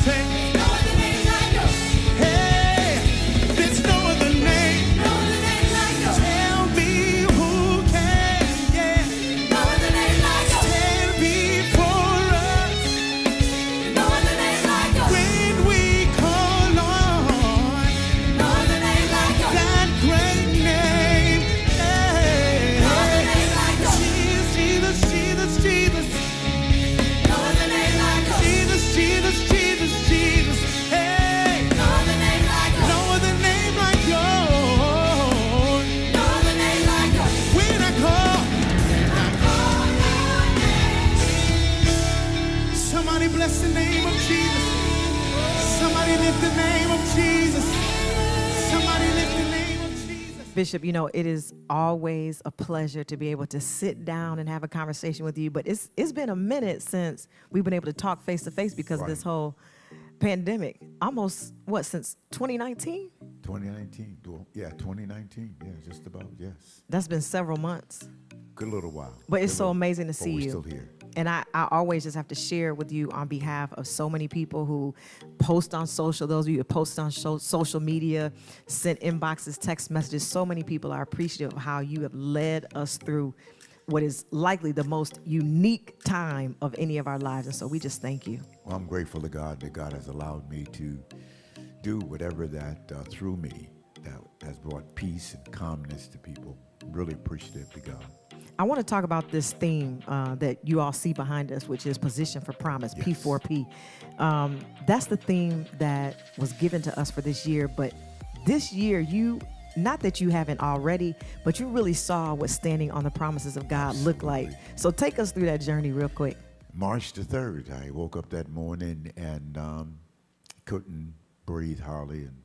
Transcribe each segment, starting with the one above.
Say, no other name like yours. Hey, there's no other name. No other name like yours. Tell me who can, yeah. No other name like yours. Stand before us. No other name like yours. When we call on, no other name like yours. That great name. Hey, no other name like yours. Jesus, Jesus, Jesus. No other name like yours. Jesus, Jesus, Jesus, Jesus. Hey, no other name like yours. No other name like yours. No other name like yours. When I call your name. Somebody bless the name of Jesus. Somebody lift the name of Jesus. Somebody lift the name of Jesus. Bishop, you know, it is always a pleasure to be able to sit down and have a conversation with you, but it's been a minute since we've been able to talk face to face because of this whole pandemic. Almost, what, since 2019? 2019. Well, yeah, 2019. Yeah, just about, yes. That's been several months. Good little while. But it's Good so little- amazing to but see we're you. still here. And I always just have to share with you on behalf of so many people who post on social, those of you who post on social media, sent inboxes, text messages. So many people are appreciative of how you have led us through what is likely the most unique time of any of our lives. And so we just thank you. Well, I'm grateful to God that God has allowed me to do whatever that through me that has brought peace and calmness to people. Really appreciative to God. I want to talk about this theme that you all see behind us, which is Position for Promise, Yes. P4P. That's the theme that was given to us for this year. But this year, not that you haven't already, but you really saw what standing on the promises of God looked like. Absolutely. So take us through that journey real quick. March the 3rd, I woke up that morning and couldn't breathe hardly and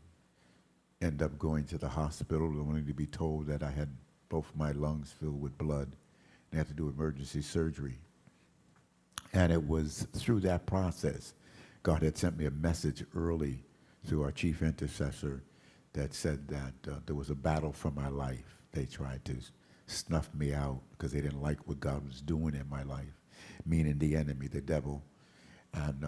ended up going to the hospital only to be told that I had both my lungs filled with blood. They had to do emergency surgery. And it was through that process, God had sent me a message early through our chief intercessor that said that there was a battle for my life. They tried to snuff me out because they didn't like what God was doing in my life, meaning the enemy, the devil. And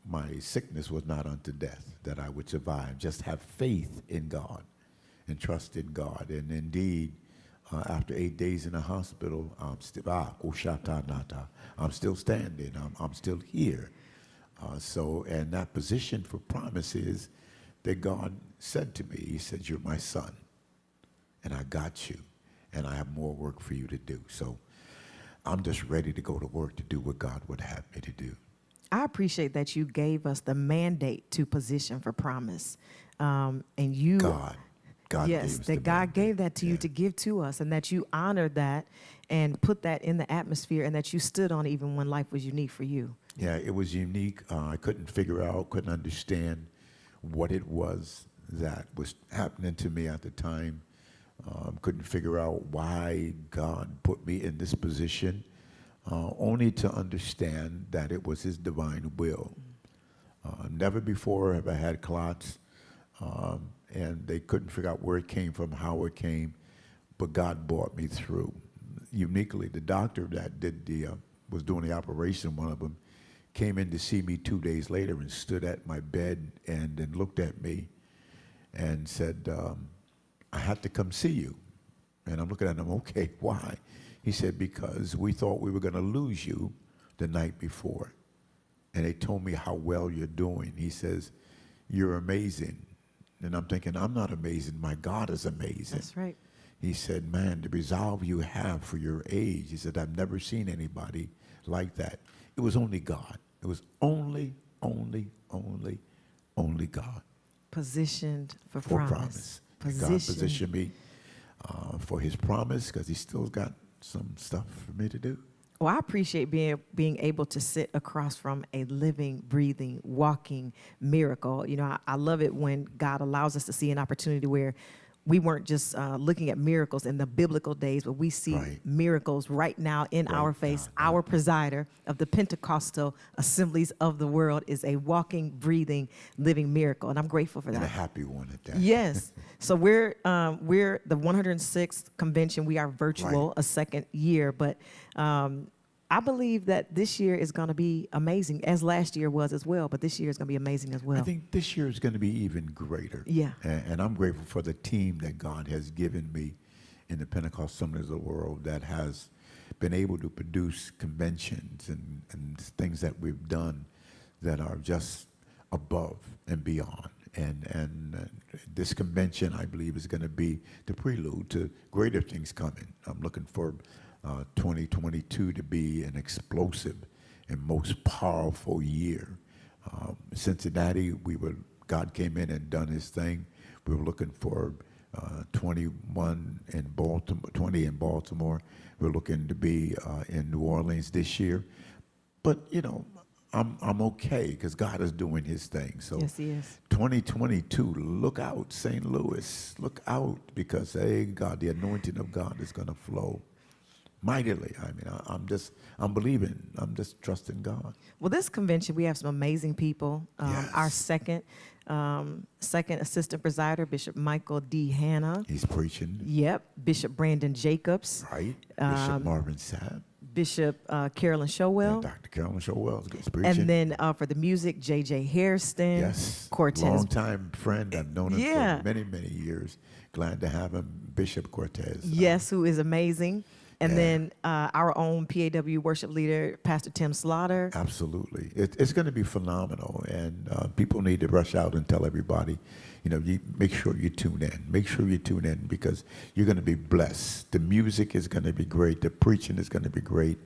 my sickness was not unto death, that I would survive. Just have faith in God and trust in God. And indeed, after 8 days in the hospital, I'm still standing. I'm still here. And that position for promise is that God said to me, he said, you're my son, and I got you, and I have more work for you to do. So I'm just ready to go to work to do what God would have me to do. I appreciate that you gave us the mandate to position for promise. And you... God yes, gave us that the God mandate. gave that to you Yeah. to give to us, and that you honored that and put that in the atmosphere, and that you stood on it even when life was unique for you. Yeah, it was unique. I couldn't figure out, couldn't understand what it was that was happening to me at the time. Couldn't figure out why God put me in this position, only to understand that it was his divine will. Never before have I had clots. And they couldn't figure out where it came from, how it came, but God brought me through. Uniquely, the doctor that was doing the operation, one of them, came in to see me 2 days later and stood at my bed and then looked at me and said, I had to come see you. And I'm looking at him, okay, why? He said, because we thought we were going to lose you the night before. And they told me how well you're doing. He says, you're amazing. And I'm thinking, I'm not amazing. My God is amazing. That's right. He said, man, the resolve you have for your age. He said, I've never seen anybody like that. It was only God. It was only God. Positioned for For promise. promise. God positioned me for his promise because he's still got some stuff for me to do. Well, I appreciate being able to sit across from a living, breathing, walking miracle. You know, I love it when God allows us to see an opportunity where we weren't just looking at miracles in the biblical days, but we see miracles right now in our face. Our presider of the Pentecostal assemblies of the world is a walking, breathing, living miracle, and I'm grateful for that. And a happy one at that. Yes. So we're the 106th convention. We are virtual, a second year, but I believe that this year is going to be amazing, as last year was as well, but this year is going to be amazing as well. I think this year is going to be even greater. Yeah. And I'm grateful for the team that God has given me in the Pentecost Assemblies of the world that has been able to produce conventions and things that we've done that are just above and beyond. And this convention, I believe, is going to be the prelude to greater things coming. I'm looking for 2022 to be an explosive and most powerful year. Cincinnati, God came in and done his thing. We were looking for 21 in Baltimore, 20 in Baltimore. We're looking to be in New Orleans this year. But, you know, I'm okay because God is doing his thing. So Yes, he is. 2022, look out, St. Louis. Look out because, hey, God, the anointing of God is going to flow mightily. I mean, I'm believing. I'm just trusting God. Well, this convention, we have some amazing people. Yes. Our second assistant presider, Bishop Michael D. Hanna. He's preaching, Yep. Bishop Brandon Jacobs. right? Bishop Marvin Sapp. Bishop Carolyn Showell. And Dr. Carolyn Showell is preaching. And then for the music, J.J. Hairston. Yes, Cortez. longtime friend. I've known him Yeah. for many, many years. Glad to have him, Bishop Cortez. Yes, who is amazing. And Yeah. then our own PAW worship leader, Pastor Tim Slaughter. Absolutely. It's going to be phenomenal, and people need to rush out and tell everybody, you know, make sure you tune in. Make sure you tune in because you're going to be blessed. The music is going to be great. The preaching is going to be great.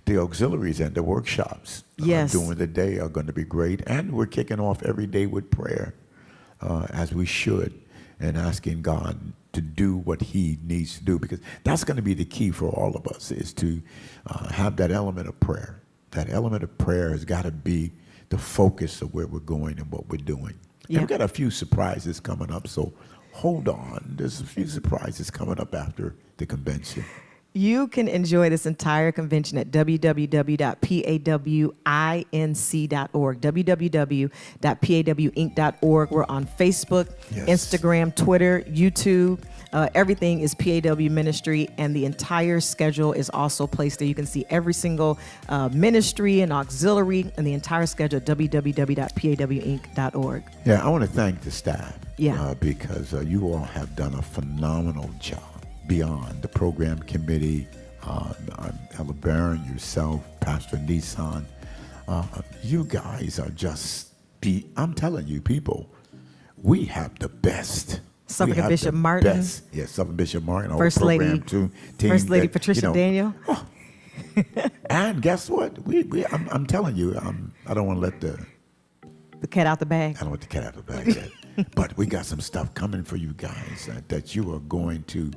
The auxiliaries and the workshops Yes. during the day are going to be great. And we're kicking off every day with prayer, as we should, and asking God to do what he needs to do, because that's going to be the key for all of us, is to have that element of prayer. That element of prayer has got to be the focus of where we're going and what we're doing. Yeah. And we've got a few surprises coming up, so hold on. There's a few surprises coming up after the convention. You can enjoy this entire convention at www.pawinc.org, www.pawinc.org. We're on Facebook, Yes. Instagram, Twitter, YouTube. Everything is PAW Ministry, and the entire schedule is also placed there. You can see every single ministry and auxiliary and the entire schedule at www.pawinc.org. Yeah, I want to thank the staff. Yeah. Because you all have done a phenomenal job. Beyond the program committee, Ella Barron, yourself, Pastor Nissan, you guys are just I'm telling you, people, we have the best. Suffolk We have Bishop the Martin. best. Yes, Suffolk Bishop Martin, our First program Lady, team First Lady that, Patricia Daniel. And guess what? I'm telling you, I don't want to let the cat out the bag. I don't want the cat out of the bag yet. But we got some stuff coming for you guys that you are going to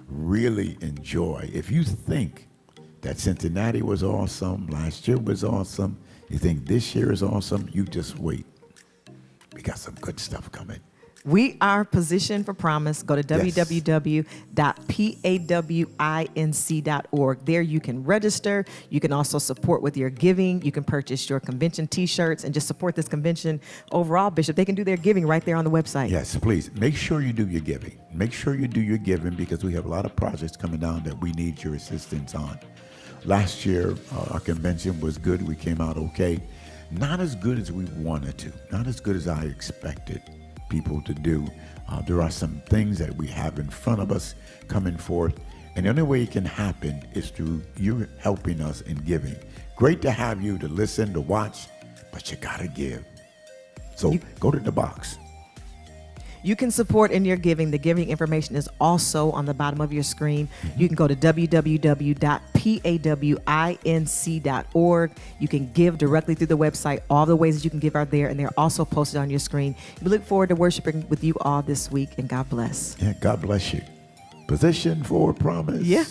really enjoy. If you think that Cincinnati was awesome, last year was awesome, you think this year is awesome, you just wait. We got some good stuff coming. We are positioned for promise. Go to Yes. www.pawinc.org. There you can register. You can also support with your giving. You can purchase your convention T-shirts and just support this convention overall, Bishop. They can do their giving right there on the website. Yes, please. Make sure you do your giving. Make sure you do your giving because we have a lot of projects coming down that we need your assistance on. Last year, our convention was good. We came out okay. Not as good as we wanted to. Not as good as I expected people to do. There are some things that we have in front of us coming forth, and the only way it can happen is through you helping us in giving. Great to have you to listen, to watch, but you gotta give. So go to the box. You can support in your giving. The giving information is also on the bottom of your screen. You can go to www.pawinc.org. You can give directly through the website. All the ways that you can give are there, and they're also posted on your screen. We look forward to worshiping with you all this week, and God bless. Yeah, God bless you. Position for promise. Yeah.